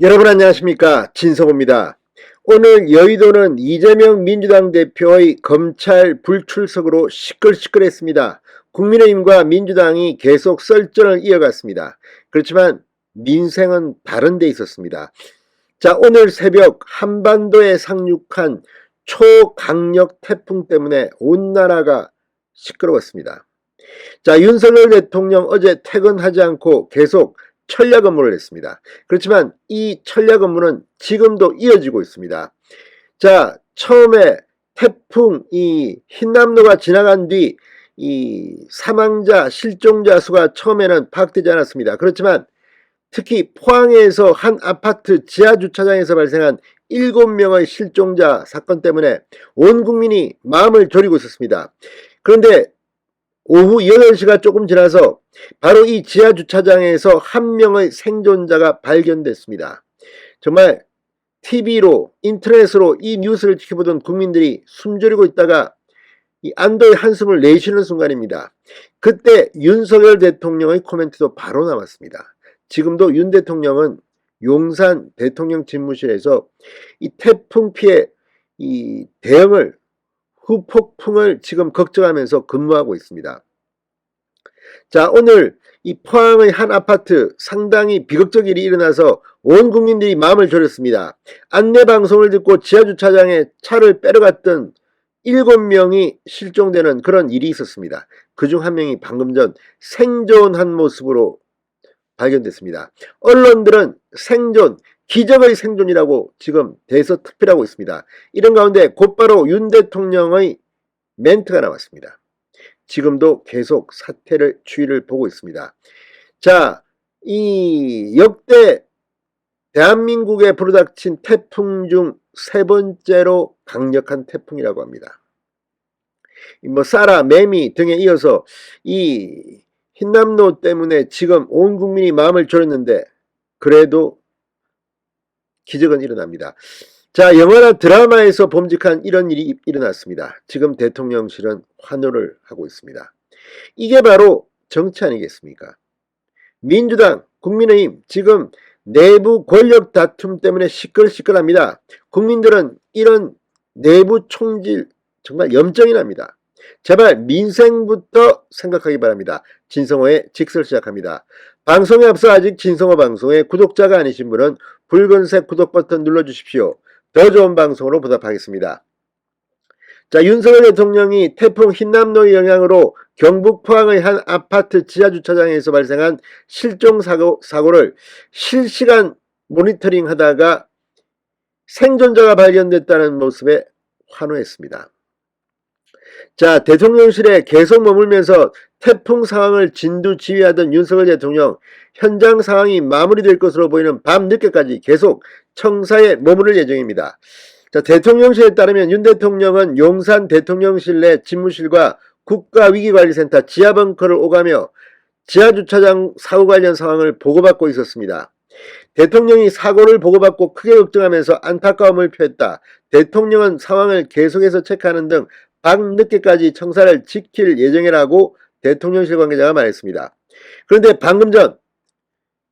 여러분 안녕하십니까, 진성호입니다. 오늘 여의도는 이재명 민주당 대표의 검찰 불출석으로 시끌시끌했습니다. 국민의힘과 민주당이 계속 썰전을 이어갔습니다. 그렇지만 민생은 다른 데 있었습니다. 자, 오늘 새벽 한반도에 상륙한 초강력 태풍 때문에 온 나라가 시끄러웠습니다. 자, 윤석열 대통령 어제 퇴근하지 않고 계속 철야 근무를 했습니다. 그렇지만 이 철야 근무는 지금도 이어지고 있습니다. 자, 처음에 태풍 이 흰남노가 지나간 뒤 이 사망자, 실종자 수가 처음에는 파악되지 않았습니다. 그렇지만 특히 포항에서 한 아파트 지하 주차장에서 발생한 7명의 실종자 사건 때문에 온 국민이 마음을 졸이고 있었습니다. 그런데 오후 8시가 조금 지나서 바로 이 지하 주차장에서 한 명의 생존자가 발견됐습니다. 정말 TV로 인터넷으로 이 뉴스를 지켜보던 국민들이 숨죽이고 있다가 이 안도의 한숨을 내쉬는 순간입니다. 그때 윤석열 대통령의 코멘트도 바로 나왔습니다. 지금도 윤 대통령은 용산 대통령 집무실에서 이 태풍 피해 이 대응을 후폭풍을 지금 걱정하면서 근무하고 있습니다. 자, 오늘 이 포항의 한 아파트 상당히 비극적 일이 일어나서 온 국민들이 마음을 졸였습니다. 안내방송을 듣고 지하주차장에 차를 빼러갔던 7명이 실종되는 그런 일이 있었습니다. 그중 한 명이 방금 전 생존한 모습으로 발견됐습니다. 언론들은 생존, 기적의 생존이라고 지금 대서특필하고 있습니다. 이런 가운데 곧바로 윤 대통령의 멘트가 나왔습니다. 지금도 계속 사태를 추이를 보고 있습니다. 자, 이 역대 대한민국에 불어닥친 태풍 중 세 번째로 강력한 태풍이라고 합니다. 뭐 사라, 매미 등에 이어서 이 흰남노 때문에 지금 온 국민이 마음을 졸였는데 그래도 기적은 일어납니다. 자, 영화나 드라마에서 범직한 이런 일이 일어났습니다. 지금 대통령실은 환호를 하고 있습니다. 이게 바로 정치 아니겠습니까? 민주당, 국민의힘 지금 내부 권력 다툼 때문에 시끌시끌합니다. 국민들은 이런 내부 총질 정말 염증이 납니다. 제발 민생부터 생각하기 바랍니다. 진성호의 직설 시작합니다. 방송에 앞서 아직 진성호 방송의 구독자가 아니신 분은 붉은색 구독 버튼 눌러주십시오. 더 좋은 방송으로 보답하겠습니다. 자, 윤석열 대통령이 태풍 흰남노의 영향으로 경북 포항의 한 아파트 지하주차장에서 발생한 실종사고를 실시간 모니터링 하다가 생존자가 발견됐다는 모습에 환호했습니다. 자, 대통령실에 계속 머물면서 태풍 상황을 진두지휘하던 윤석열 대통령, 현장 상황이 마무리될 것으로 보이는 밤 늦게까지 계속 청사에 머무를 예정입니다. 자, 대통령실에 따르면 윤 대통령은 용산 대통령실 내 집무실과 국가위기관리센터 지하벙커를 오가며 지하주차장 사고 관련 상황을 보고받고 있었습니다. 대통령이 사고를 보고받고 크게 걱정하면서 안타까움을 표했다. 대통령은 상황을 계속해서 체크하는 등 밤늦게까지 청사를 지킬 예정이라고 대통령실 관계자가 말했습니다. 그런데 방금 전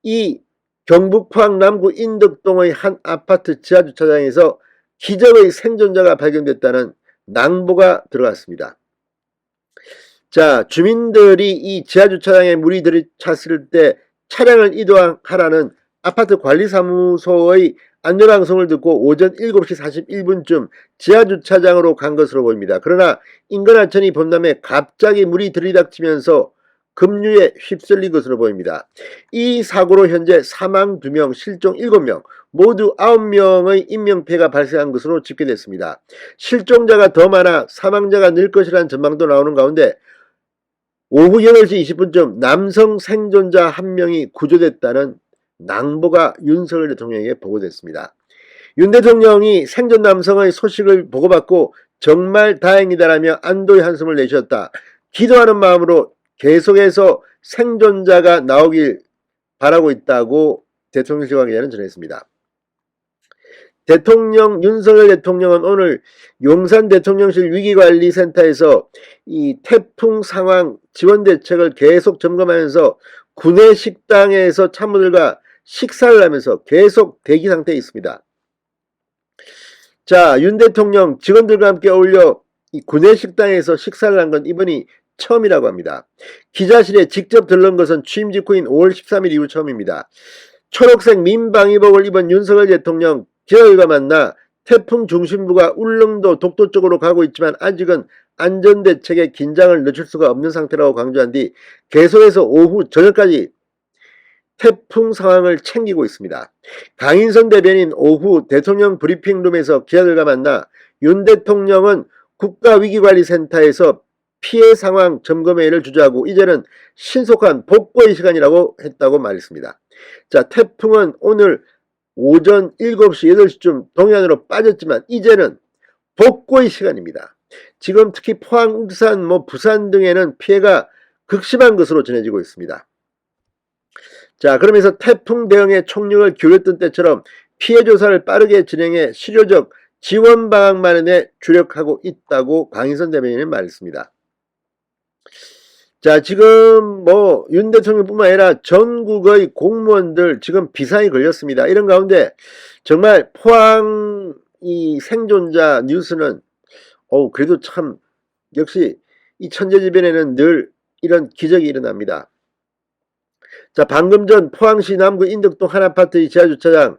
이 경북 포항 남구 인덕동의 한 아파트 지하주차장에서 기적의 생존자가 발견됐다는 낭보가 들어갔습니다. 자, 주민들이 이 지하주차장에 물이 들이찼을 때 차량을 이동하라는 아파트 관리사무소의 안내방송을 듣고 오전 7시 41분쯤 지하주차장으로 간 것으로 보입니다. 그러나 인근 하천이 범람해 갑자기 물이 들이닥치면서 급류에 휩쓸린 것으로 보입니다. 이 사고로 현재 사망 2명, 실종 7명, 모두 9명의 인명피해가 발생한 것으로 집계됐습니다. 실종자가 더 많아 사망자가 늘 것이라는 전망도 나오는 가운데 오후 8시 20분쯤 남성 생존자 1명이 구조됐다는 낭보가 윤석열 대통령에게 보고됐습니다. 윤 대통령이 생존 남성의 소식을 보고받고 정말 다행이다라며 안도의 한숨을 내쉬었다. 기도하는 마음으로 계속해서 생존자가 나오길 바라고 있다고 대통령실 관계자는 전했습니다. 윤석열 대통령은 오늘 용산 대통령실 위기관리센터에서 이 태풍 상황 지원 대책을 계속 점검하면서 구내 식당에서 참모들과 식사를 하면서 계속 대기 상태에 있습니다. 자, 윤 대통령 직원들과 함께 어울려 이 구내식당에서 식사를 한 건 이번이 처음이라고 합니다. 기자실에 직접 들른 것은 취임 직후인 5월 13일 이후 처음입니다. 초록색 민방위복을 입은 윤석열 대통령 기자들과 만나 태풍 중심부가 울릉도 독도 쪽으로 가고 있지만 아직은 안전대책에 긴장을 늦출 수가 없는 상태라고 강조한 뒤 계속해서 오후 저녁까지 태풍 상황을 챙기고 있습니다. 강인선 대변인 오후 대통령 브리핑룸에서 기자들과 만나 윤 대통령은 국가위기관리센터에서 피해 상황 점검회의를 주재하고 이제는 신속한 복구의 시간이라고 했다고 말했습니다. 자, 태풍은 오늘 오전 7시, 8시쯤 동해안으로 빠졌지만 이제는 복구의 시간입니다. 지금 특히 포항, 울산, 부산 등에는 피해가 극심한 것으로 전해지고 있습니다. 자, 그러면서 태풍 대응에 총력을 기울였던 때처럼 피해 조사를 빠르게 진행해 실효적 지원 방안 마련에 주력하고 있다고 강인선 대변인은 말했습니다. 자, 지금 윤 대통령뿐만 아니라 전국의 공무원들 지금 비상이 걸렸습니다. 이런 가운데 정말 포항 이 생존자 뉴스는 그래도 참 역시 이 천재지변에는 늘 이런 기적이 일어납니다. 자, 방금 전 포항시 남구 인덕동 한 아파트의 지하주차장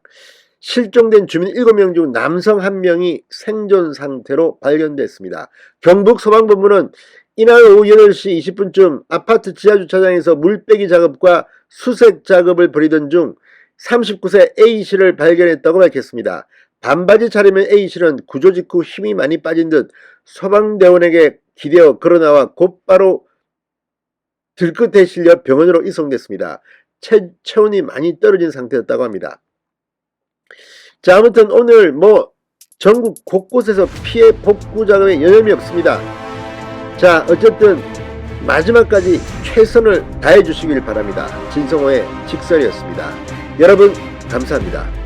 실종된 주민 7명 중 남성 1명이 생존 상태로 발견됐습니다. 경북소방본부는 이날 오후 8시 20분쯤 아파트 지하주차장에서 물빼기 작업과 수색 작업을 벌이던 중 39세 A씨를 발견했다고 밝혔습니다. 반바지 차림의 A씨는 구조 직후 힘이 많이 빠진 듯 소방대원에게 기대어 걸어나와 곧바로 들끝에 실려 병원으로 이송됐습니다. 체온이 많이 떨어진 상태였다고 합니다. 자, 아무튼 오늘 전국 곳곳에서 피해 복구 작업에 여념이 없습니다. 자, 어쨌든 마지막까지 최선을 다해 주시길 바랍니다. 진성호의 직설이었습니다. 여러분 감사합니다.